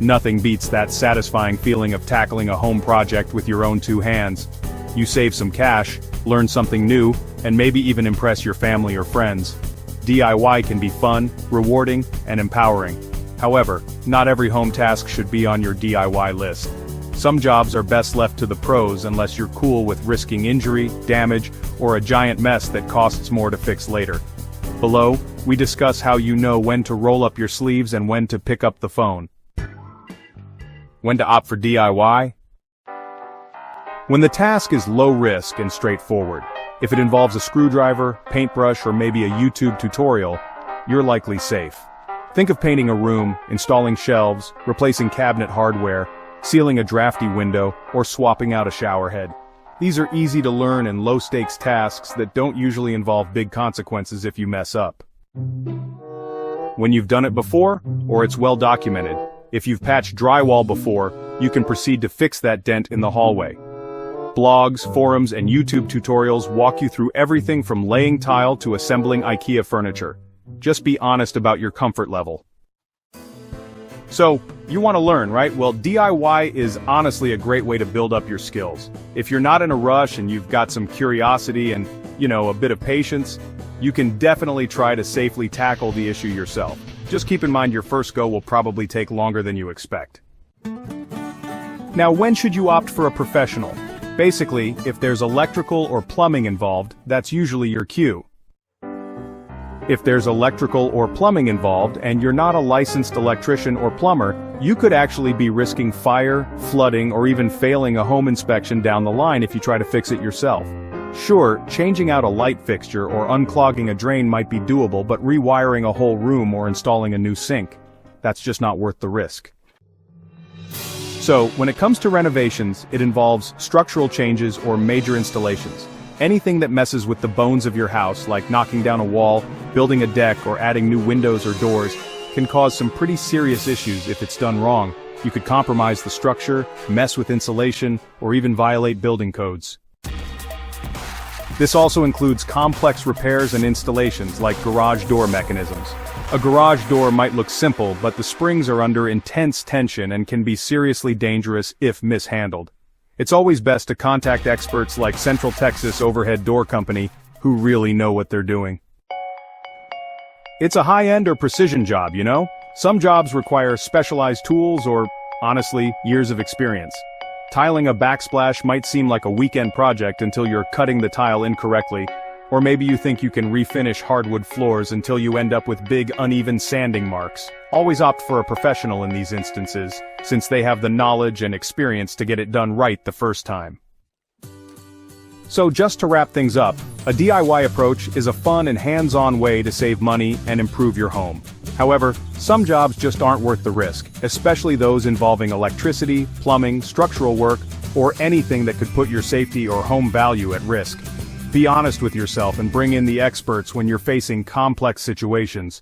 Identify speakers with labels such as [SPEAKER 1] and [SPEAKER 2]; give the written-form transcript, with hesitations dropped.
[SPEAKER 1] Nothing beats that satisfying feeling of tackling a home project with your own two hands. You save some cash, learn something new, and maybe even impress your family or friends. DIY can be fun, rewarding, and empowering. However, not every home task should be on your DIY list. Some jobs are best left to the pros unless you're cool with risking injury, damage, or a giant mess that costs more to fix later. Below, we discuss how you know when to roll up your sleeves and when to pick up the phone. When to opt for DIY? When the task is low risk and straightforward. If it involves a screwdriver, paintbrush, or maybe a YouTube tutorial, you're likely safe. Think of painting a room, installing shelves, replacing cabinet hardware, sealing a drafty window, or swapping out a shower head. These are easy to learn and low-stakes tasks that don't usually involve big consequences if you mess up. When you've done it before, or it's well documented, if you've patched drywall before, you can proceed to fix that dent in the hallway. Blogs, forums, and YouTube tutorials walk you through everything from laying tile to assembling IKEA furniture. Just be honest about your comfort level. So, you want to learn, right? Well, DIY is honestly a great way to build up your skills. If you're not in a rush and you've got some curiosity and, a bit of patience, you can definitely try to safely tackle the issue yourself. Just keep in mind your first go will probably take longer than you expect. Now, when should you opt for a professional? Basically, if there's electrical or plumbing involved, that's usually your cue. If there's electrical or plumbing involved and you're not a licensed electrician or plumber, you could actually be risking fire, flooding, or even failing a home inspection down the line if you try to fix it yourself. Sure, changing out a light fixture or unclogging a drain might be doable, but rewiring a whole room or installing a new sink, that's just not worth the risk. So, when it comes to renovations, it involves structural changes or major installations. Anything that messes with the bones of your house, like knocking down a wall, building a deck, or adding new windows or doors, can cause some pretty serious issues if it's done wrong. You could compromise the structure, mess with insulation, or even violate building codes. This also includes complex repairs and installations like garage door mechanisms. A garage door might look simple, but the springs are under intense tension and can be seriously dangerous if mishandled. It's always best to contact experts like Central Texas Overhead Door Company, who really know what they're doing. It's a high-end or precision job, Some jobs require specialized tools or, honestly, years of experience. Tiling a backsplash might seem like a weekend project until you're cutting the tile incorrectly, or maybe you think you can refinish hardwood floors until you end up with big uneven sanding marks. Always opt for a professional in these instances, since they have the knowledge and experience to get it done right the first time. So just to wrap things up, a DIY approach is a fun and hands-on way to save money and improve your home. However, some jobs just aren't worth the risk, especially those involving electricity, plumbing, structural work, or anything that could put your safety or home value at risk. Be honest with yourself and bring in the experts when you're facing complex situations.